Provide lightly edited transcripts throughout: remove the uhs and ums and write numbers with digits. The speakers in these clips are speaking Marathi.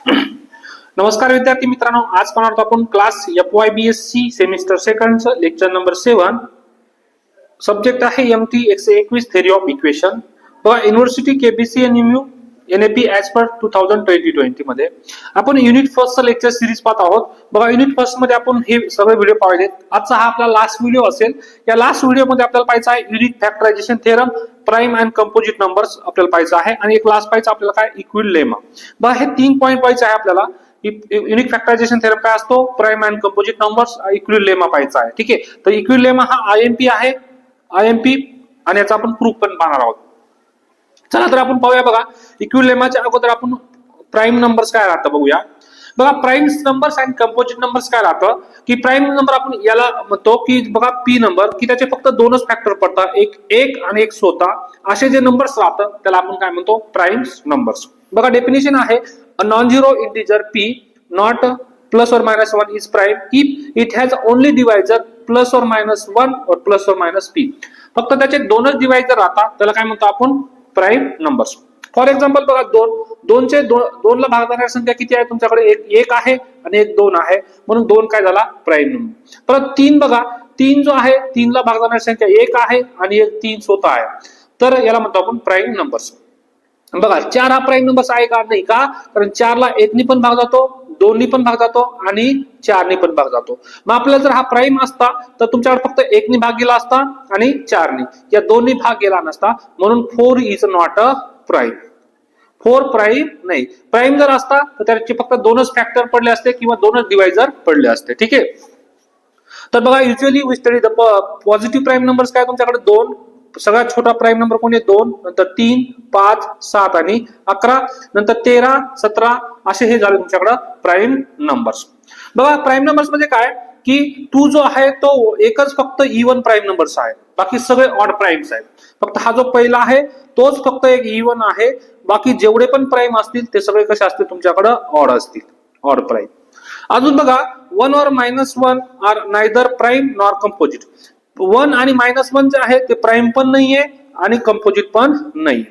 नमस्कार विद्यार्थी मित्रांनो, आज पाहणार आहोत आपण class FYBSC semester second lecture number 7. Subject आहे MT 121 थेरी ऑफ इक्वेशन. बघा, युनिव्हर्सिटी KBC आणि NAP ऍज पर 2020 मध्ये आपण युनिट फर्स्ट लेक्चर सिरीज पाहत आहोत. बघा, युनिट फर्स्ट मध्ये आपण हे सगळे व्हिडिओ पाहिले. आजचा हा आपला लास्ट व्हिडिओ असेल. या लास्ट व्हिडिओ मध्ये आपल्याला पाहायचं आहे unit factorisation theorem, prime and composite numbers आपल्याला पाहायचं आहे, आणि एक लास्ट पाहायचं आपल्याला काय इक्विड लेमा. बघा, हे 3 पॉईंट पाहायचे आहे आपल्याला. युनिट फॅक्टरायझेशन थेरम काय असतो, prime and composite numbers, Euclid lemma पाहायचा आहे. ठीक आहे, तर इक्विड लेमा हा IMP आहे, IMP, आणि याचा आपण प्रूफ पण पाहणार आहोत. चला तर आपण पाहूया. बघा, इक्विड लेमाच्या अगोदर आपण प्राइम नंबर्स काय राहतं बघूया. बघा, प्राइम नंबर्स आणि कंपोजिट नंबर्स काय राहतं की प्राइम नंबर आपण याला म्हणतो की बघा पी नंबर, की त्याचे फक्त दोनच फॅक्टर पडतात, एक आणि एक स्वतः. असे जे नंबर्स राहतात त्याला आपण काय म्हणतो, प्राइम नंबर्स. बघा, डेफिनेशन आहे a non zero integer p not plus और minus 1 is prime if it has only divisor plus और माइनस 1 और प्लस और माइनस p. फक्त त्याचे दोनच डिवाइजर राहतात त्याला काय म्हणतो आपण, प्राइम नंबर्स. फॉर एक्झाम्पल बघा, दोनला भागणाऱ्या संख्या किती आहे तुमच्याकडे, एक आहे आणि एक 2 आहे, म्हणून 2 काय झाला, प्राइम नंबर. परत 3 बघा, 3 जो आहे 3ला भागणाऱ्या संख्या 1 आहे आणि एक 3 स्वतः आहे, तर याला म्हणतो आपण प्राइम नंबर्स. बघा, 4 हा प्राइम नंबर्स आहे का, नाही का, कारण 4ला 1 नी पण भाग जातो, 2 नी पण भाग जातो आणि 4 नी पण भाग जातो. मग आपल्याला जर हा प्राइम असता तर तुमच्याकडे फक्त 1 नी भाग गेला असता आणि 4 नी, या 2 नी भाग गेला नसता, म्हणून 4 is not a prime. 4 prime नाही. प्राइम जर असता तर त्याचे फक्त दोनच फॅक्टर पडले असते किंवा दोनच डिवायझर पडले असते. ठीक आहे, तर बघा, usually we study the positive prime numbers काय तुमच्याकडे 2. सगळ्यात छोटा प्राइम नंबर कोण आहे, 2, नंतर 3, 5, 7 आणि 11, नंतर 13, 17 असे हे झाले तुमच्याकडे प्राइम नंबर्स. बघा, प्राइम नंबर्स म्हणजे काय की 2 जो आहे तो एकच फक्त इव्हन प्राइम नंबर्स आहे, बाकी सगळे ऑड प्राइम्स आहेत. फक्त हा जो पहिला आहे तोच फक्त एक इव्हन आहे, बाकी जेवढे पण प्राइम असतील ते सगळे कसे असतील तुमच्याकडे, ऑड असतील, ऑड प्राइम. अजून बघा, 1 और -1 are neither prime nor composite. 1 आणि -1 जे आहे ते प्राइम पण नाहीये आणि कंपोजिट पण नाहीये.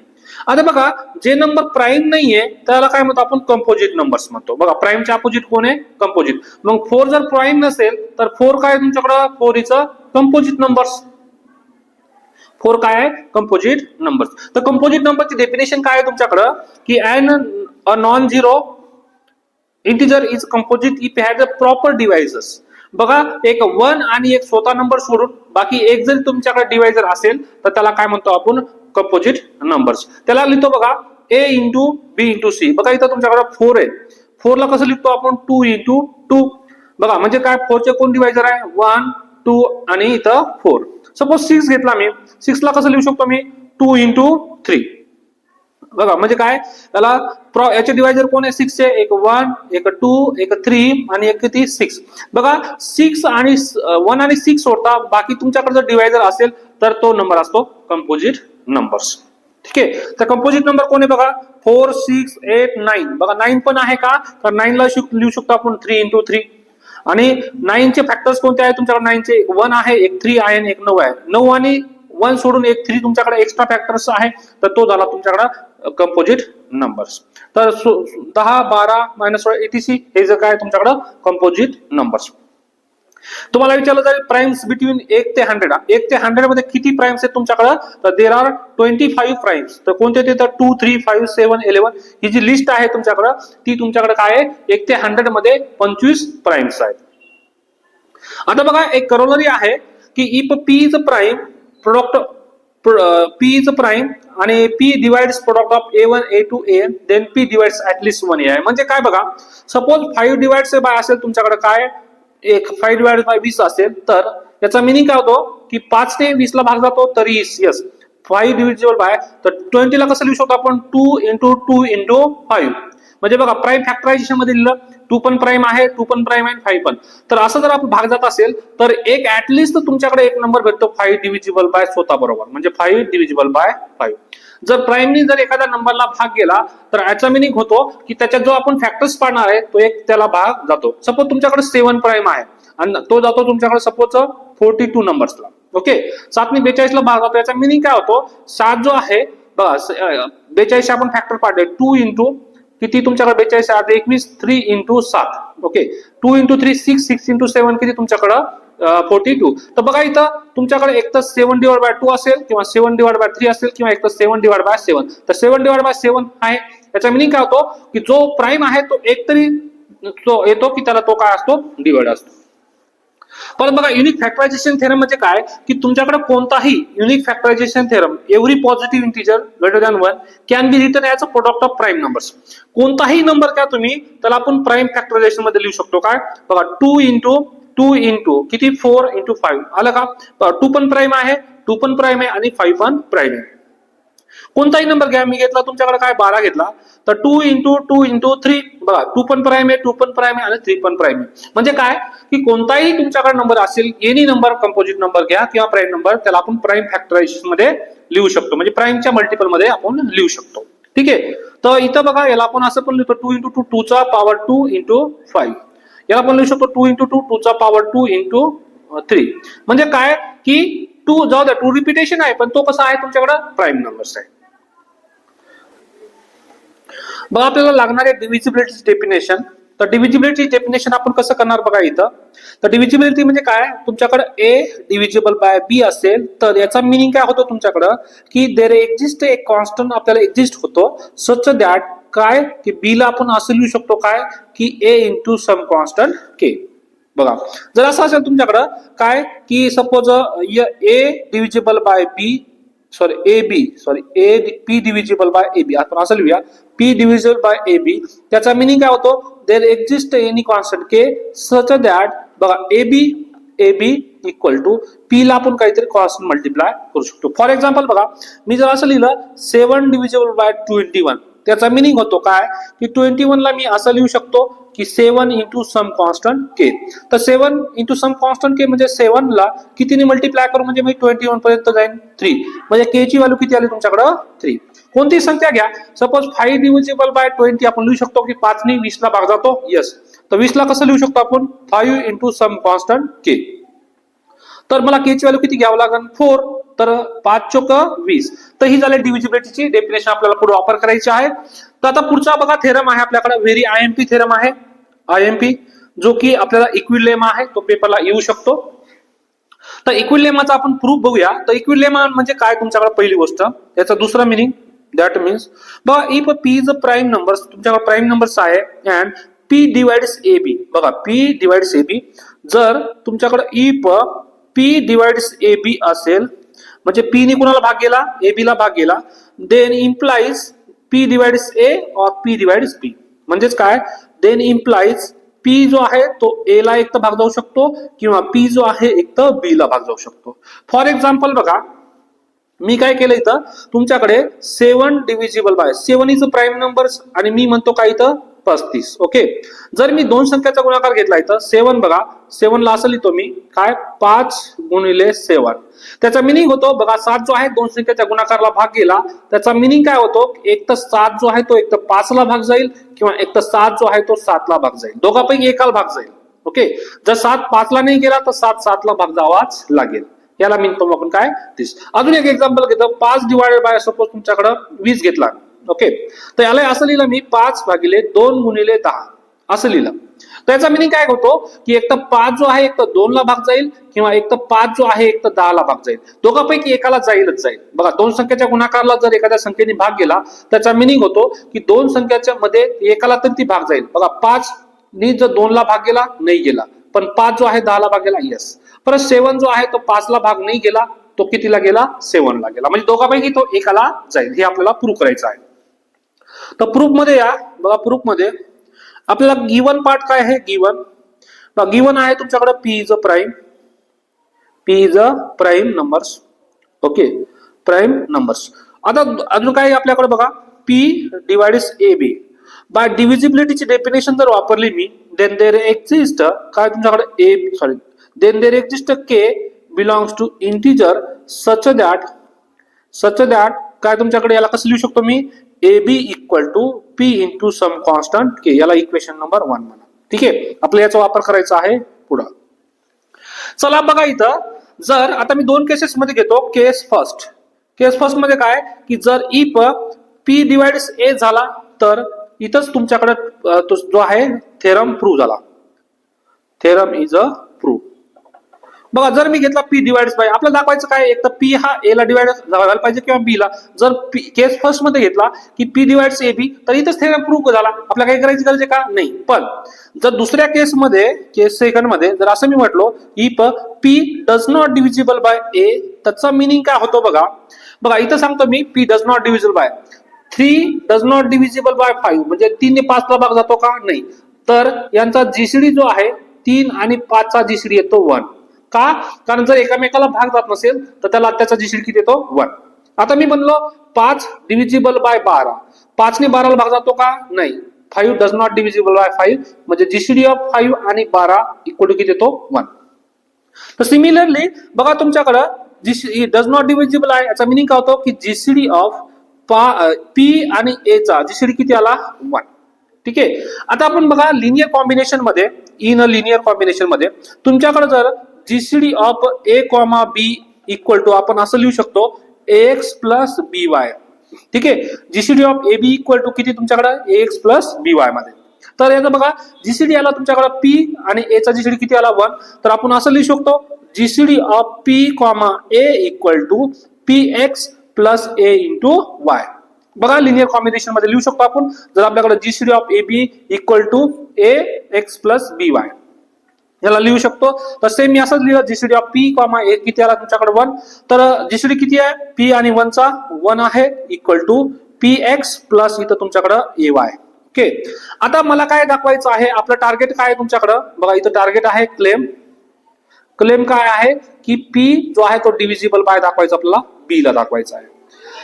आता बघा, जे नंबर प्राइम नाहीये त्याला काय म्हणतो आपण, कंपोजिट नंबर्स म्हणतो. बघा, प्राइमच्या अपोजिट कोण आहे, कंपोजिट. मग 4 जर प्राइम नसेल तर 4 काय तुमच्याकडे, 4 इज अ कंपोजिट नंबर्स. 4 काय आहे, कंपोजिट नंबर्स. तर कंपोजिट नंबरची डेफिनेशन काय आहे तुमच्याकडे की अ non zero integer is composite if has a proper divisors. बघा, एक 1 आणि एक स्वतः नंबर सोडून बाकी एक जर तुमच्याकडे डिवाइजर असेल तर त्याला काय म्हणतो आपण, कंपोजिट नंबर्स. त्याला लिहितो बघा, a into b into c. बघा, इथं तुमच्याकडे 4 आहे, 4 ला कसं लिहितो आपण, 2 इंटू 2. बघा, म्हणजे काय, 4 चे कोण डिवाइजर आहे, 1, 2 आणि इथं 4. सपोज 6 घेतला मी, 6 ला कसं लिहू शकतो मी, 2 इंटू 3. बघा, म्हणजे काय, त्याला याचे डिवायझर कोण आहे, 6 चे, एक 1, एक 2, एक 3 आणि एक किती, 6. बघा, 6 आणि 1 आणि 6 सोडता बाकी तुमच्याकडे जर डिवायझर असेल तर तो नंबर असतो कंपोजिट नंबर्स. ठीक आहे, तर कंपोजिट नंबर कोण आहे बघा, 4, 6, 8, 9. बघा, 9 पण आहे का, तर 9 ला लिहू शकतो आपण 3 इंटू 3. आणि 9 चे फॅक्टर्स कोणते आहे तुमच्याकडे, 9 चे 1 आहे, एक 3 आहे आणि एक 9 आहे. 9 आणि 1 सोडून एक 3 तुमच्याकडे एक्स्ट्रा फॅक्टर्स आहे, तर तो झाला तुमच्याकडे कंपोजिट नंबर्स. तर 10, 12, -12 etc हे जे काय तुमच्याकडे कंपोजिट नंबर्स. तुम्हाला विचारलं जाईल प्राइम्स बिटवीन 1 ते 100. 1 ते 100 मध्ये किती प्राइम्स आहेत तुमच्याकडे, तर देर आर 25 प्राइम्स. तर कोणते ते, तर 2, 3, 5, 7, 11 ही जी लिस्ट आहे तुमच्याकडे ती तुमच्याकडे काय आहे, 1 ते 100 मध्ये 25 प्राइम्स आहेत. आता बघा, एक करोलरी आहे की if p is prime product, p is prime आणि p divides product of a1 a2 an, then p divides at least 1 a आहे. म्हणजे काय बघा, सपोज 5 डिवाइड्स बाय असेल तुमच्याकडे काय, 5 डिवाइडेड बाय 20 असेल, तर याचा मिनिंग काय होतो की 5 ने 20 ला भाग जातो, तर यस 5 डिव्हिजिबल बाय, तर 20 ला कसं लिहू शकतो आपण, 2 इंटू 2 इंटू 5. म्हणजे बघा, प्राइम फॅक्टरायझेशन मध्ये लिहिलं, 2 पण प्राइम आहे, 2 पण प्राइम आहे, 5 पण. तर असं जर आपण भाग जात असेल तर एक ऍटलिस्ट तुमच्याकडे एक नंबर भेटतो 5 डिव्हिजिबल बाय स्वतः बरोबर, म्हणजे 5 डिव्हिजिबल बाय 5. जर प्राइमनी जर एखाद्या नंबरला भाग गेला तर याचा मिनिंग होतो की त्याच्यात जो आपण फॅक्टर्स पाडणार आहे तो एक त्याला भाग जातो. सपोज तुमच्याकडे 7 प्राइम आहे आणि तो जातो तुमच्याकडे सपोज 42 नंबर्सला. ओके, 7 ने 42 ला भाग जातो. याचा मिनिंग काय होतो, 7 जो आहे बघा, 42 आपण फॅक्टर पाडले, 2 इंटू किती तुमच्याकडे 42 आहे 21 3 इंटू 7 ओके 2 इंटू 3 6 6 इंटू 7 किती तुमच्याकडं 42 तर बघा इथं तुमच्याकडे एक तर 7 डिवाइड बाय 2 असेल किंवा 7 डिवाइड बाय 3 असेल किंवा एक तर 7 डिवाइड बाय 7 तर 7 डिवाइड बाय 7 आहे याचा मिनिंग काय होतो की जो प्राइम आहे तो एक तरी तो येतो की त्याला तो काय असतो डिवाइड असतो पण बघा युनिक फॅक्टरायझेशन थेरम म्हणजे काय की तुमच्याकडे कोणताही unique factorisation theorem every positive integer greater than 1 can be written as a product of prime numbers कोणताही नंबर काय तुम्ही त्याला आपण प्राइम फॅक्टरायझेशन मध्ये लिहू शकतो काय बघा 2 इंटू किती 4 इंटू 5 आलं का 2 पण प्राइम आहे 2 पण प्राइम आहे आणि 5 पण प्राइम आहे कोणताही नंबर घ्या मी घेतला तुमच्याकडे काय 12 घेतला तर 2 इंटू 3 बघा 2 पण प्राइम आहे 2 पण प्राइम आहे आणि 3 पण प्राइम आहे म्हणजे काय की कोणताही तुमच्याकडे नंबर असेल एनी नंबर कंपोजिट नंबर घ्या किंवा प्राइम नंबर त्याला आपण प्राइम फॅक्टरायझेशन मध्ये लिहू शकतो म्हणजे प्राइमच्या मल्टिपल मध्ये आपण लिहू शकतो ठीक आहे तर इथं बघा याला आपण असं पण लिहितो 2 इंटू 2 चा पॉवर 2 इंटू 5 याला आपण लिहू शकतो 2 इंटू 2 चा पॉवर 2 इंटू 3 म्हणजे काय की 2 जाऊ द्या 2 रिपिटेशन आहे पण तो कसा आहे तुमच्याकडे प्राइम नंबर्स आहे बघा आपल्याला लागणारे डिव्हिजिबिलिटी डेफिनेशन तर डिव्हिजिबिलिटी डेफिनेशन आपण कसं करणार बघा इथं तर डिव्हिजिबिलिटी म्हणजे काय तुमच्याकडे ए डिव्हिजिबल बाय बी असेल तर याचा मिनिंग काय होतो तुमच्याकडे की देर एक्झिस्ट एक कॉन्स्टंट आपल्याला एक्झिस्ट होतो सच दॅट काय की बी ला आपण असं लिहू शकतो काय की ए इंटू सम कॉन्स्टंट के बघा जर असं असेल तुमच्याकडं काय की suppose a divisible by b a p divisible by a b आपण असं लिहूया p divisible by a b त्याचा मिनिंग काय होतो there exist any constant k such that बघा a B equal to p ला आपण काहीतरी कॉन्स्टंट मल्टिप्लाय करू शकतो फॉर एक्झाम्पल बघा मी जर असं लिहिलं 7 डिव्हिजिबल बाय 21 त्याचा मिनिंग होतो काय की 21 ला मी असं लिहू शकतो की 7 इंटू सम कॉन्स्टंट के तर 7 इंटू सम कॉन्स्टंट के म्हणजे 7 ला कितीने मल्टिप्लाय करू म्हणजे मी 21 पर्यंत जाईन 3 म्हणजे के ची व्हॅल्यू किती आली तुमच्याकडे 3 कोणती संख्या घ्या सपोज 5 डिव्हिजिबल बाय 20 आपण लिहू शकतो की 5 ने 20 ला भाग जातो यस तर 20 ला कसं लिहू शकतो आपण 5 इंटू सम कॉन्स्टंट के तर मला के ची व्हॅल्यू किती घ्यावं लागेल 4 तर 5 चोक 20 तर ही झाली डिव्हिजिबिलिटीची डेफिनेशन आपल्याला पुढे वापर करायची आहे तर आता पुढचा बघा थेरम आहे आपल्याकडे व्हेरी आयएमपी थेरम आहे आयएमपी जो की आपल्याला इक्विलेमा आहे तो पेपरला येऊ शकतो तर इक्विलेमाचा आपण प्रूफ बघूया तर इक्विलेमा म्हणजे काय तुमच्याकडे पहिली गोष्ट याचा दुसरा मिनिंग दॅट मीन्स बघा if P is a prime numbers तुमच्याकडे प्राइम नंबर्स आहे and P divides A B बघा पी डिवाइड्स ए बी जर तुमच्याकडे if P divides A B असेल म्हणजे पी ने कुणाला भाग गेला ए बी ला भाग गेला देन इम्प्लाइज पी डिवाइड्स ए और पी डिवाइड्स बी म्हणजेच काय देन इम्प्लाइज पी जो आहे तो ए ला एक तर भाग जाऊ शकतो किंवा पी जो आहे एक तर बी ला भाग जाऊ शकतो फॉर एक्झाम्पल बघा मी काय केलं इथं तुमच्याकडे 7 divisible by 7 is a prime numbers आणि मी म्हणतो काय इथं 35 ओके जर मी दोन संख्याचा गुणाकार घेतला इथं 7 बघा 7 ला असं लिहितो मी काय 5 गुणिले 7 त्याचा मिनिंग होतो बघा 7 जो आहे दोन संख्याच्या गुणाकारला भाग गेला त्याचा मिनिंग काय होतो एक तर 7 जो आहे तो एक तर 5 ला भाग जाईल किंवा एक तर 7 जो आहे तो 7 ला भाग जाईल दोघांपैकी एकाला भाग जाईल ओके जर 7 5 ला नाही गेला तर 7 7 ला भाग जावाच लागेल याला म्हणतो आपण काय 30 अजून एक एक्झाम्पल घेतो 5 डिवाइडेड बाय सपोज तुमच्याकडे 20 घेतला ओके तर याला असं लिहिलं मी 5 भागिले 2 गुणिले 10 असं लिहिलं तर याचा मिनिंग काय होतो की एक तर 5 जो आहे एक तर 2 ला भाग जाईल किंवा एक तर 5 जो आहे एक तर 10 ला भाग जाईल दोघांपैकी एकाला जाईलच जाईल बघा दोन संख्येच्या गुणाकारला जर एखाद्या संख्येने भाग गेला त्याचा मिनिंग होतो की दोन संख्याच्या मध्ये एकाला तर ती भाग जाईल बघा 5 ने जर 2 ला भाग गेला नाही गेला पण 5 जो आहे 10 ला भाग गेला यस परत 7 जो आहे तो 5 ला भाग नाही गेला तो कितीला गेला 7 ला गेला म्हणजे दोघांपैकी तो एकाला जाईल हे आपल्याला प्रूव्ह करायचं आहे तर प्रूफ मध्ये या बघा प्रूफ मध्ये आपल्याला गिवन पार्ट काय आहे गिवन आहे तुमच्याकडे p is a prime numbers okay prime numbers आता अजून काय आपल्याकडे बघा P divides A b by डिव्हिजिबिलिटीची डेफिनेशन जर वापरली मी देन देर एक्झिस्ट काय तुमच्याकडे then there exist k belongs to integer such that काय तुमच्याकडे याला कसं लिहू शकतो मी a B equal to p into some constant k याला इक्वेशन नंबर 1 म्हणा ठीक आहे आपल्याला याचा वापर करायचा आहे पुढे चला बघा इथं जर आता मी दोन केसेस मध्ये घेतो केस फर्स्ट मध्ये काय की जर इफ पी डिवाइड्स ए झाला तर इथंच तुमच्याकडे तो जो आहे थेरम प्रूव्ह झाला. Theorem is a prove. बघा जर मी घेतला पी डिवाइड बाय, आपल्याला दाखवायचं काय, एक तर पी हा ए ला डिवाइड व्हायला पाहिजे किंवा बी ला. जर केस फर्स्ट मध्ये घेतला की पी डिवाइड्स ए बी, तर इथंच थेरम प्रूव्ह झाला, आपल्याला काही करायची गरज आहे का नाही. पण जर दुसऱ्या केसमध्ये, केस सेकंड मध्ये जर असं मी म्हटलो if p does not divisible by a, त्याचा मिनिंग काय होतो बघा. बघा इथं सांगतो मी p does not divisible by 3 does not divisible by 5, म्हणजे 3 ने 5 ला भाग जातो का, नाही. तर यांचा जीसीडी जो आहे 3 आणि 5 चा जीसीडी येतो 1. का, कारण जर एकामेकाला भाग जात नसेल तर त्याला त्याचा जीसीडी किती येतो 1. आता मी म्हणलो 5 डिव्हिजिबल बाय 12, 5 ने 12 ला भाग जातो का, नाही. 5 डज नॉट डिव्हिजिबल बाय 5, म्हणजे जीसीडी ऑफ 5 आणि 12 इक्वल टू किती येतो 1. तर सिमिलरली बघा तुमच्याकडे जीसीडी डज नॉट डिव्हिजिबल आहे, याचा मिनिंग काय होतो की जीसीडी ऑफ पी आणि ए चा जीसीडी किती आला 1. ठीक आहे. आता आपण बघा लिनियर कॉम्बिनेशन मध्ये, इन अ लिनियर कॉम्बिनेशन मध्ये तुमच्याकडे जर GCD of A comma B equal to आपण असं लिहू शकतो एक्स प्लस बी वाय. ठीक आहे. GCD of A B equal to किती तुमच्याकडे एक्स प्लस बी वाय मध्ये. तर याचं बघा जीसीडी आला तुमच्याकडे पी आणि ए चा जीसीडी किती आला 1. तर आपण असं लिहू शकतो GCD of P comma A equal to P X plus A into Y. बघा लिनियर कॉम्बिनेशन मध्ये लिहू शकतो आपण, जर आपल्याकडे GCD of A B equal to A X plus B Y याला लिहू शकतो. तर सेम मी असंच लिहिलं GCD of P comma A किती आला तुमच्याकडे 1. तर जीसीडी किती आहे पी आणि 1 चा 1 आहे equal to P X plus इथं तुमच्याकडे ए वाय. ओके. आता मला काय दाखवायचं आहे, आपलं टार्गेट काय आहे तुमच्याकडं, बघा इथं टार्गेट आहे क्लेम. क्लेम काय आहे की पी जो आहे तो डिव्हिजिबल बाय दाखवायचा, आपल्याला बी ला दाखवायचा आहे.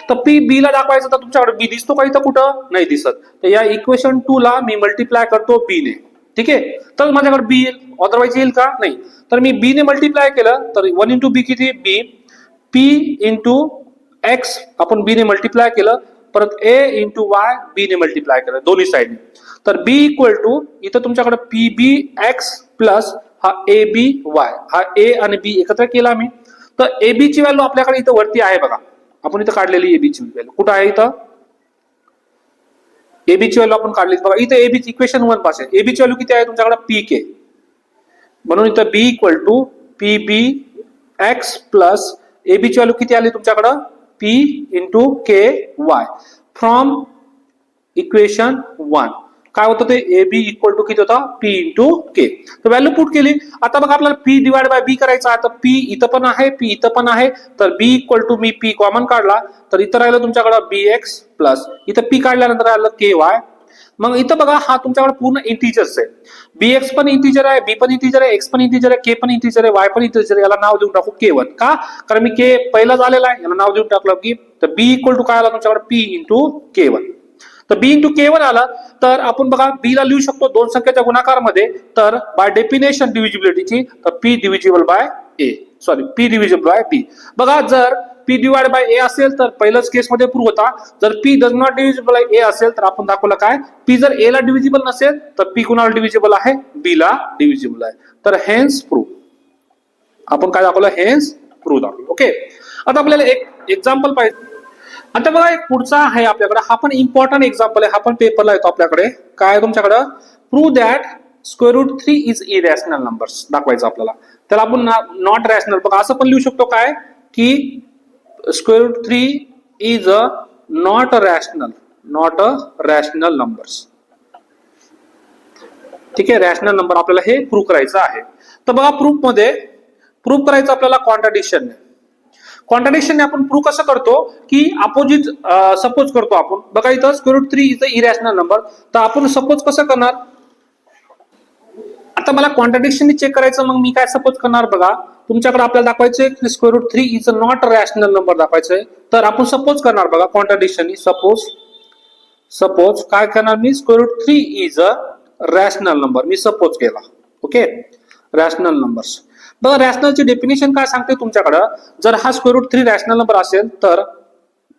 तर पी बी ला दाखवायचं, तर तुमच्याकडे बी दिसतो का इथं, कुठं नाही दिसत. तर या इक्वेशन 2 ला मी मल्टिप्लाय करतो बी ने. ठीक आहे. तर माझ्याकडे बी येईल, अदरवाइज येईल का, नाही. तर मी बी ने मल्टिप्लाय केलं तर 1 इंटू बी किती बी, पी इंटू एक्स आपण बी ने मल्टिप्लाय केलं, परत ए इंटू वाय बी ने मल्टिप्लाय केलं दोन्ही साइडने. तर बी इक्वल टू इथं तुमच्याकडे पी बी एक्स प्लस हा ए बी वाय, हा ए आणि बी एकत्र केला मी. तर ए बी ची व्हॅल्यू आपल्याकडे इथं वरती आहे बघा, आपण इथं काढलेली ए बी ची व्हॅल्यू कुठं आहे, इथं एबी ची व्हॅल्यू आपण काढली बघा. इथे एबी इक्वेशन 1 पासून एबी ची व्हॅल्यू किती आहे तुमच्याकडे पी के, म्हणून इथं b equal to p b x plus a b ची व्हॅल्यू किती आली तुमच्याकडे p into k y from equation 1. काय होतं ते ए बी इक्वल टू किती होता पी इंटू के. तर व्हॅल्यू पुट केली. आता बघा आपल्याला पी डिवाइड बाय बी करायचा आहे, तर पी इथं पण आहे पी इथं पण आहे, तर बी इक्वल टू मी पी कॉमन काढला तर इथं राहिलं तुमच्याकडे बी एक्स प्लस इथं पी काढल्यानंतर राहिलं के वाय. मग इथं बघा हा तुमच्याकडे पूर्ण इंटिजर्स आहे, बी एक्स पण इंटिजर आहे, बी पण इंटिजर आहे, एक्स पण इंटिजर आहे, के पण इंटिजर आहे, वाय पण इंटिजर आहे. याला नाव देऊन टाकू के1. का, कारण मी के पहिलाच आलेला आहे, याला नाव देऊन टाकलं की तर बी इक्वल टू काय आला तुमच्याकडे पी इंटू के1. तर बी इंटू के1 आला तर आपण बघा बी ला लिहू शकतो दोन संख्येच्या गुणाकारमध्ये. तर बाय डेफिनेशन डिव्हिजिबिलिटीची तर p divisible by a, sorry p divisible by b. बघा जर पी डिवाइड बाय ए असेल तर पहिल्याच केस मध्ये प्रूव्ह होता, जर p does not divisible by a असेल तर आपण दाखवलं काय पी जर ए ला डिव्हिजिबल नसेल तर पी कुणाला डिव्हिजिबल आहे बी ला डिव्हिजिबल आहे. तर हेन्स प्रूव्ह आपण काय दाखवलं, हेन्स प्रूव्ह दाखवलं. ओके. आता आपल्याला एक एक्झाम्पल पाहिजे. आता बघा एक पुढचा आहे आपल्याकडे, हा पण इम्पॉर्टंट एक्झाम्पल आहे, हा पण पेपरला येतो आपल्याकडे. काय तुमच्याकडे prove that square root 3 is irrational numbers दाखवायचं आपल्याला. त्याला आपण नॉट रॅशनल बघा असं पण लिहू शकतो काय की square root 3 is a not a rational numbers. ठीक आहे. रॅशनल नंबर आपल्याला हे प्रूव्ह करायचं आहे. तर बघा प्रूव्ह करायचं आपल्याला कॉन्ट्राडिक्शन. कॉन्ट्राडिक्शन आपण प्रूव्ह कसं करतो की अपोजिट सपोज करतो आपण. बघा इथं square root 3 is a irrational number, तर आपण सपोज कसं करणार. आता मला कॉन्ट्राडिक्शन चेक करायचं, मग मी काय सपोज करणार बघा. तुमच्याकडे आपल्याला दाखवायचंय की square root 3 is a not rational number दाखवायचंय, तर आपण सपोज करणार बघा कॉन्ट्राडिक्शन. सपोज काय करणार मी, square root 3 is a rational number मी सपोज केला. ओके. रॅशनल नंबर्स बघा रॅशनलची डेफिनेशन काय सांगते तुमच्याकडे, जर हा स्क्वेअर रूट 3 रॅशनल नंबर असेल तर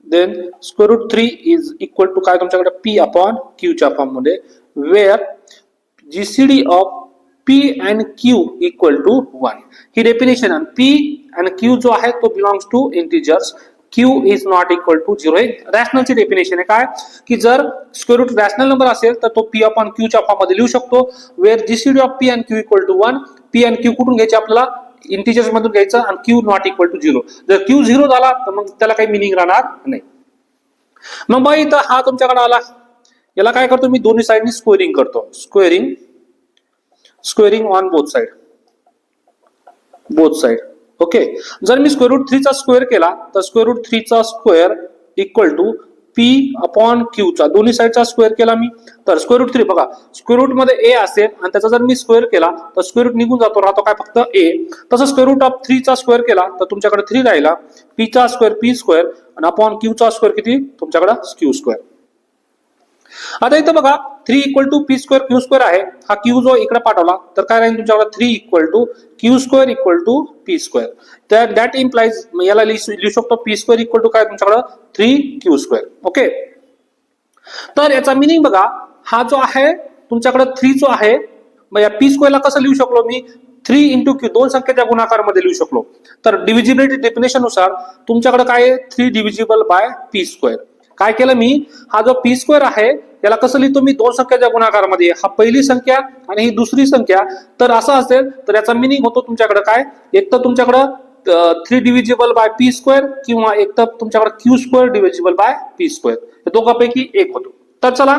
then square root 3 is equal to काय तुमच्याकडे पी अपॉन क्यूच्या फॉर्म मध्ये, where GCD of P and Q equal to 1. ही डेफिनेशन आहे. पी अँड क्यू जो आहे तो belongs to integers, Q is not equal to 0. हे रॅशनलची डेफिनेशन आहे. काय की जर स्क्वेअर रूट रॅशनल नंबर असेल तर तो पी अपॉन क्यूच्या फॉर्म मध्ये लिहू शकतो, where GCD of P and Q equal to 1. P and Q कुठून घ्यायचे आपल्याला, इंटिजर्स मधून घ्यायचं, आणि क्यू नॉट इक्वल टू 0. जर क्यू 0 झाला तर मग त्याला काही मिनिंग राहणार नाही. मग बाई इथं हा तुमच्याकडे आला, याला काय करतो मी, दोन्ही साइडनी स्क्वेअरिंग करतो. Squaring on both side. Okay. जर मी स्क्वेअर रूट 3 चा स्क्वेअर केला तर स्क्वेअर रूट 3 चा square equal to P upon Q चा दोन्ही साइडचा स्क्वेअर केला मी, तर स्क्वेअर रूट 3 बघा, स्क्वेअर रूट मध्ये ए असेल आणि त्याचा जर मी स्क्वेअर केला तर स्क्वेअर रूट निघून जातो, राहतो काय फक्त ए. तसं स्क्वेअर रूट ऑफ 3 चा स्क्वेअर केला तर तुमच्याकडे 3 राहिला, पी चा स्क्वेअर पी स्क्वेअर आणि अपॉन क्यू चा स्क्वेअर किती तुमच्याकडे क्यू स्क्वेअर. आता इथं बघा 3 equal to P square Q square आहे, हा क्यू जो इकडे पाठवला तर काय राहील तुमच्याकडे 3 equal to Q square equal to P square. तर दॅट इम्प्लाइज याला लिहू शकतो पी स्क्वेअर इक्वल टू काय तुमच्याकडे 3 क्यू स्क्वेअर. ओके. तर याचा मिनिंग बघा, हा जो आहे तुमच्याकडे 3 जो आहे, मग या पी स्क्वेअरला कसं लिहू शकलो मी, 3 इंटू क्यू, दोन संख्येच्या गुणाकारमध्ये लिहू शकलो. तर डिव्हिजिबिलिटी डेफिनेशन नुसार तुमच्याकडे काय आहे, 3 डिव्हिजिबल बाय पी स्क्वेअर. काय केलं मी, हा जो पी स्क्वेअर आहे याला कसं लिहितो मी, दोन संख्याच्या गुणाकारामध्ये, हा पहिली संख्या आणि ही दुसरी संख्या. तर असं असेल तर याचा मिनिंग होतो तुमच्याकडे काय, एक तर तुमच्याकडं 3 डिव्हिजिबल बाय पी स्क्वेअर किंवा एक तर तुमच्याकडे Q square divisible by P square, हे दोघांपैकी एक होतो. तर चला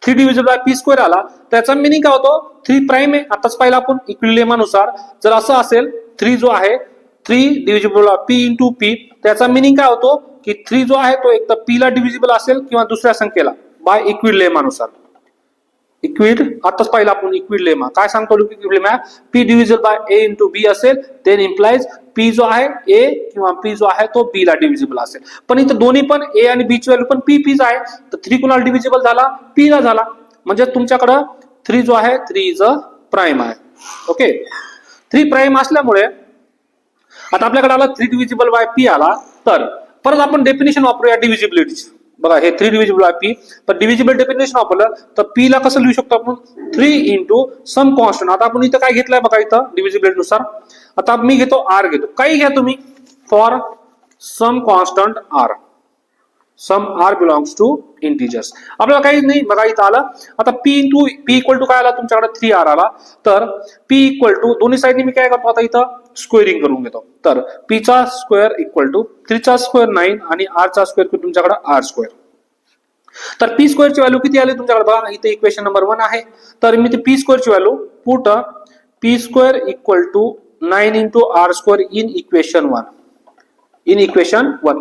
3 डिव्हिजिबल बाय पी स्क्वेअर आला, त्याचा मिनिंग काय होतो, 3 प्राइम आहे. आताच पाहिलं आपण इक्विलिब्रियमनुसार. जर असं असेल 3 जो आहे 3 divisible by P into P, त्याचा मिनिंग काय होतो की 3 जो आहे तो एक तर पी ला डिव्हिजिबल असेल किंवा दुसऱ्या संख्येला बाय इक्विलिब्रियमनुसार. आताच पाहिलं आपण इक्विलिब्रियम काय सांगतो, equilibrium p divisible by a into b असेल, देन इम्प्लाइज पी जो आहे ए किंवा पी जो आहे तो बी ला डिव्हिजिबल असेल. पण इथं दोन्ही पण ए आणि बी ची व्हॅल्यू पण पी पीच आहे, तर 3 कुणाला डिव्हिजिबल झाला, पी ला झाला. म्हणजे तुमच्याकडं 3 जो आहे 3 इज अ प्राइम आहे. ओके. 3 प्राइम असल्यामुळे आता आपल्याकडे आला 3 डिव्हिजिबल बाय पी आला, तर परत आपण डेफिनेशन वापरूया डिव्हिजिबिलिटीची. बघा हे 3 डिव्हिजिबल बाय पी, तर डिव्हिजिबल डेफिनेशन वापरलं तर पी ला कसं लिहू शकतो आपण, 3 इंटू सम कॉन्स्टंट. आता आपण इथं काय घेतलंय बघा, इथं डिव्हिजिबिलिटी नुसार आता मी घेतो आर घेतो, काही घ्या तुम्ही, for some constant R, some R belongs to integers. आपल्याला काही नाही बघा, इथं आलं आता P into P equal to काय आला तुमच्याकडे 3 आर आला, तर पी इक्वल टू दोन्ही साईडनी मी काय करतो आता इथं स्क्वेअरिंग करून घेतो. तर पी चा स्क्वेअर इक्वल टू 3 चा स्क्वेअर 9 आणि आर चा स्क्वेअर तुमच्याकडे आर स्क्वेअर. तर पी स्क्वेअर ची व्हॅल्यू किती आली तुमच्याकडे बघा, इथे इक्वेशन नंबर 1 आहे. तर मी ते पी स्क्वेअर ची value put P square equal to 9 into R square in equation 1.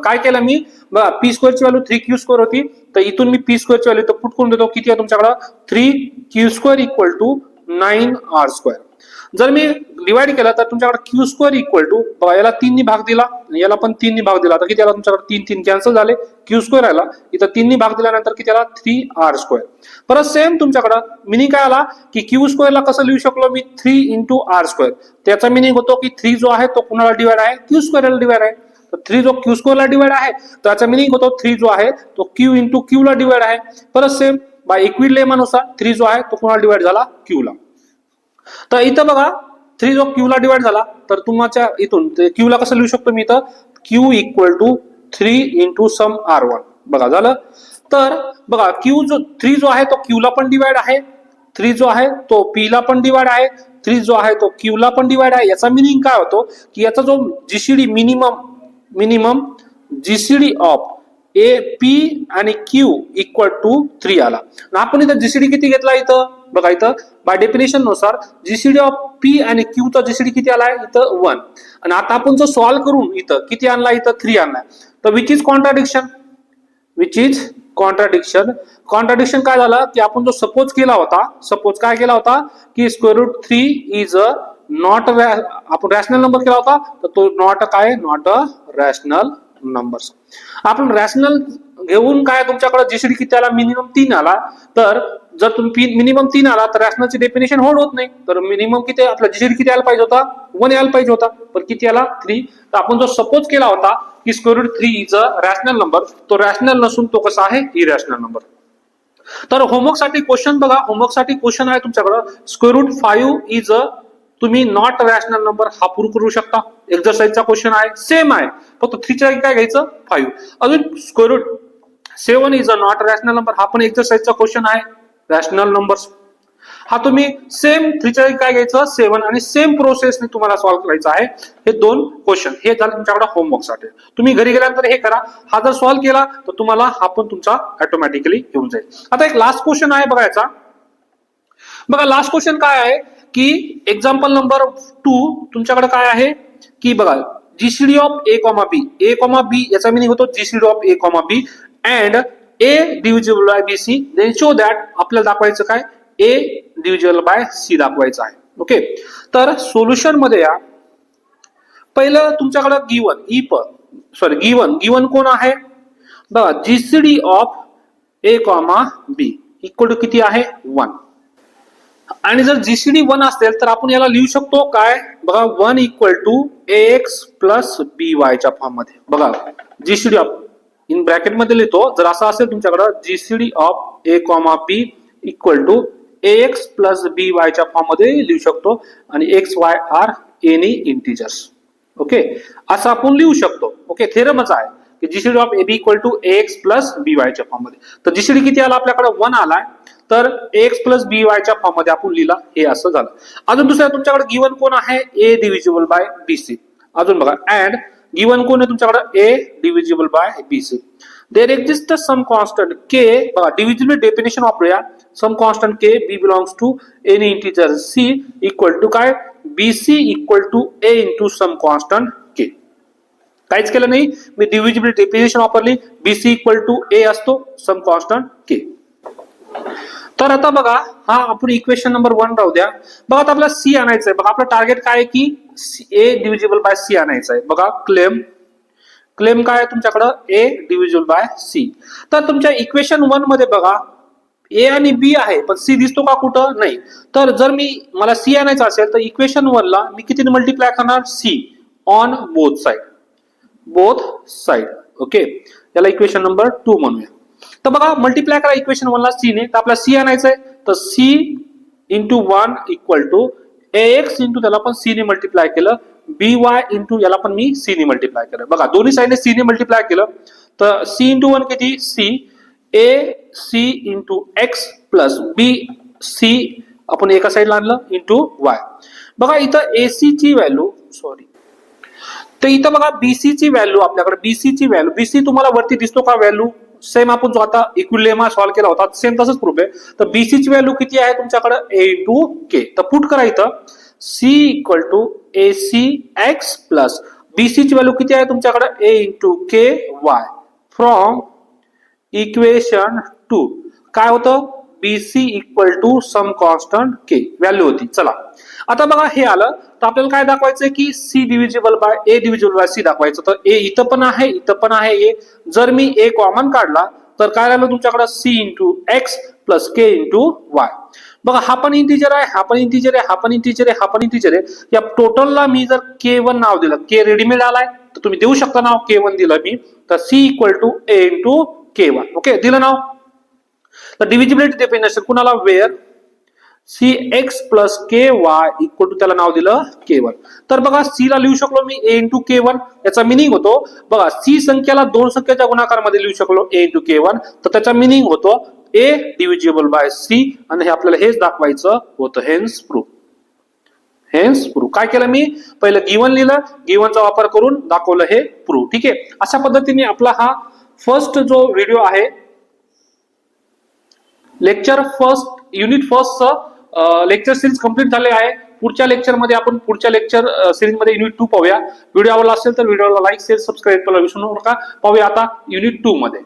काय केलं मी बघा, पी स्क्वेअर ची व्हॅल्यू 3 क्यू स्क्वेअर होती, तर इथून मी पी स्क्वेअर ची व्हॅल्यू तर पुट करून देतो, किती आहे तुमच्याकडे 3 Q square equal to 9 R square. जर मी डिवाइड केला तर तुमच्याकडे क्यू स्क्वेअर इक्वल टू बघा, याला 3 नी भाग दिला याला पण 3 नी भाग दिला, तर किती आला तुमच्याकडे 3 3 कॅन्सल झाले, क्यू स्क्वेअर आला, इथं 3 नी भाग दिल्यानंतर किती आला 3 आर स्क्वेअर. परत सेम तुमच्याकडे मिनिंग काय आला की क्यू स्क्वेअरला कसं लिहू शकलो मी 3 इंटू आर स्क्वेअर. त्याचा मिनिंग होतो की 3 जो आहे तो कुणाला डिवाइड आहे, क्यू स्क्वेअरला डिवाइड आहे. तर 3 जो क्यू स्क्वेअरला डिवाइड आहे त्याचा मिनिंग होतो 3 जो आहे तो क्यू इंटू क्यू ला डिवाइड आहे. परत सेम बाय इक्विलिब्रियमनुसार 3 जो आहे तो कुणाला डिवाइड झाला, क्यू ला. तर इथं बघा 3 जो क्यू ला डिवाइड झाला, तर तुमच्या इथून क्यू ला कसं लिहू शकतो मी, इथं Q equal to 3 into some R1. बघा झालं. तर बघा क्यू जो 3 जो आहे तो क्यू ला पण डिवाइड आहे, 3 जो आहे तो पी ला पण डिवाइड आहे, 3 जो आहे तो क्यू ला पण डिवाइड आहे. याचा मिनिंग काय होतो की याचा जो GCD minimum GCD of A P आणि क्यू इक्वल टू 3 आला. आपण इथं जीसीडी किती घेतला, इथं बघा, इथं बाय डेफिनेशन नुसार जीसीडी ऑफ पी आणि क्यू चा जीसीडी किती आलाय, इथं 1. आणि आता आपण जो सॉल्व्ह करून इथं किती आणला, इथं 3 आणलाय. तर विच इज कॉन्ट्राडिक्शन काय झालं की आपण जो सपोज काय केला होता की square root 3 is a not, आपण रॅशनल नंबर केला होता, तर तो नॉट काय, नॉट अ रॅशनल नंबर्स. आपण रॅशनल घेऊन काय तुमच्याकडे जीसीडी किती आला, मिनिमम 3 आला. तर जर तुम्ही मिनिमम 3 आला तर रॅशनलची डेफिनेशन होल्ड होत नाही. तर मिनिमम किती आपला जीसीडी किती आला पाहिजे होता, 1 यायला पाहिजे होता, पण किती आला 3. तर आपण जो सपोज केला होता की square root 3 is a rational number, तो रॅशनल नसून तो कसा आहे, इरॅशनल नंबर. तर होमवर्क साठी क्वेश्चन बघा, होमवर्क साठी क्वेश्चन आहे तुमच्याकडे स्क्वेअर रूट 5 इज अ तुम्ही नॉट रॅशनल नंबर हा प्रूव्ह करू शकता. एक्झरसाइजचा क्वेश्चन आहे, सेम आहे, फक्त 3 च्या जागी काय घ्यायचं 5. अजून square root 7 is a not rational number, हा पण एक्झरसाइजचा क्वेश्चन आहे. रॅशनल नंबर्स हा तुम्ही सेम 3 च्या जागी काय घ्यायचं 7 आणि सेम प्रोसेसने तुम्हाला सॉल्व्ह करायचं आहे. हे 2 क्वेश्चन हे झालं तुमच्याकडे होमवर्कसाठी. तुम्ही घरी गेल्यानंतर हे करा. हा जर सॉल्व्ह केला तर तुम्हाला हा पण तुमचा ऑटोमॅटिकली येऊन जाईल. आता एक लास्ट क्वेश्चन आहे बघायचा. बघा लास्ट क्वेश्चन काय आहे की एक्झाम्पल नंबर 2 तुमच्याकडे काय आहे की बघा GCD of A comma b. A comma b याचा मीनिंग होतो GCD of A comma b and a divisible by b c. Then show that आपल्याला दाखवायचं काय ए डिव्हिजिबल बाय सी दाखवायचं आहे. ओके, तर सोल्युशन मध्ये या पहिलं तुमच्याकडे गिवन कोण आहे बघा GCD of A comma B equal to किती आहे 1. आणि जर जीसीडी 1 असेल तर आपण याला लिहू शकतो काय बघा 1 equal to x plus b वायच्या फॉर्म मध्ये. बघा जीसीडी ऑफ इन ब्रॅकेट मध्ये लिहितो. जर असं असेल तुमच्याकडे GCD of A comma B equal to x plus b वायच्या फॉर्म मध्ये लिहू शकतो आणि x y are any integers. Okay, असं आपण लिहू शकतो. ओके, थेरमच आहे की GCD of A B equal to x plus b वायच्या फॉर्म मध्ये. तर जीसीडी किती आला आपल्याकडे 1 आलाय, तर एक्स प्लस बी वायच्या फॉर्म मध्ये आपण लिहिला. हे असं झालं. अजून दुसऱ्या तुमच्याकडे गिवन कोण आहे a divisible by b c. अजून बघा अँड गिवन कोण आहे तुमच्याकडे a divisible by b c. There exist some constant k. बघा डिव्हिजिबल डेफिनेशन वापरूया. Some constant k b belongs to any integer c equal to काय b c equal to A into some constant k. काहीच केलं नाही, मी डिव्हिजिबल डेफिनेशन वापरली. बीसी इक्वल टू ए असतो सम कॉन्स्टंट के. तर आता बघा हा आपण इक्वेशन नंबर 1 राहू द्या. बघा आता आपल्याला सी आणायचं आहे. बघा आपलं टार्गेट काय आहे की ए डिव्हिजिबल बाय सी आणायचं आहे. बघा क्लेम काय आहे तुमच्याकडं ए डिव्हिजिबल बाय सी. तर तुमच्या इक्वेशन 1 मध्ये बघा ए आणि बी आहे पण सी दिसतो का कुठं नाही. तर जर मला सी आणायचं असेल तर इक्वेशन 1 ला मी कितीने मल्टिप्लाय करणार C on both side. Okay, याला इक्वेशन नंबर 2 म्हणूया. तर बघा मल्टिप्लाय करा इक्वेशन 1 ला सी ने. तर आपला सी आणायचं आहे तर C into 1 equal to X into त्याला पण सी ने मल्टिप्लाय केलं बी वाय इंटू याला पण मी सी ने मल्टिप्लाय केलं. बघा दोन्ही साइडने सी ने मल्टिप्लाय केलं तर सी इंटू 1 किती c a c into x plus b c आपण एका साइडला आणलं इंटू वाय. बघा इथं एसी ची व्हॅल्यू तर इथं बघा बीसी ची व्हॅल्यू आपल्याकडे बीसी तुम्हाला वरती दिसतो का व्हॅल्यू सेम आपण जो आता इक्विलिब्रियम सॉल्व्ह केला होता सेम तसंच प्रूफ आहे. तर बीसी ची व्हॅल्यू किती आहे तुमच्याकडे ए इंटू के. तर पुट करा इथं c equal to a c x plus b c ची व्हॅल्यू किती आहे तुमच्याकडे a into k y from equation 2 काय होतं b c equal to some constant k value होती. चला आता बघा हे आलं तर आपल्याला काय दाखवायचंय की C divisible by A divisible by C दाखवायचं. तर ए इथं पण आहे ए. जर मी ए कॉमन काढला तर काय राहिलं तुमच्याकडे सी इंटू एक्स प्लस के इंटू वाय. बघा हा पण इंटिजर आहे, हा पण इंटिजर आहे, हा पण इंटिजर आहे, हा पण इंटिजर आहे. या टोटलला मी जर K1 नाव दिलं, के रेडीमेड आलाय तर तुम्ही देऊ शकता नाव K1 दिलं मी. तर C equal to A into K1. Okay दिलं नाव. तर डिव्हिजिबिलिटी डेफिनेशन कुणाला where C x plus K Y equal to त्याला नाव दिलं K1. तर बघा सी ला लिहू शकलो मी ए इंटू K1. याचा मिनिंग होतो बघा सी संख्याला 2 संख्येच्या गुणाकारामध्ये लिहू शकलो ए इंटू K1. तर त्याचा मिनिंग होतो ए डिव्हिजिबल बाय सी आणि हे आपल्याला हेच दाखवायचं होतं. हेन्स प्रूफ काय केलं मी पहिलं गिवन लिहिलं, गिवनचा वापर करून दाखवलं हे प्रूफ. ठीक आहे, अशा पद्धतीने आपला हा फर्स्ट जो व्हिडिओ आहे lecture first unit first lecture series complete झाले आहे. पुढच्या लेक्चर मध्ये आपण पुढच्या लेक्चर सिरीज मध्ये युनिट 2 पाहूया. व्हिडिओ आवडला असेल तर व्हिडिओला लाईक शेअर सबस्क्राईब करायला विसरू नका. पाहूया आता युनिट 2 मध्ये.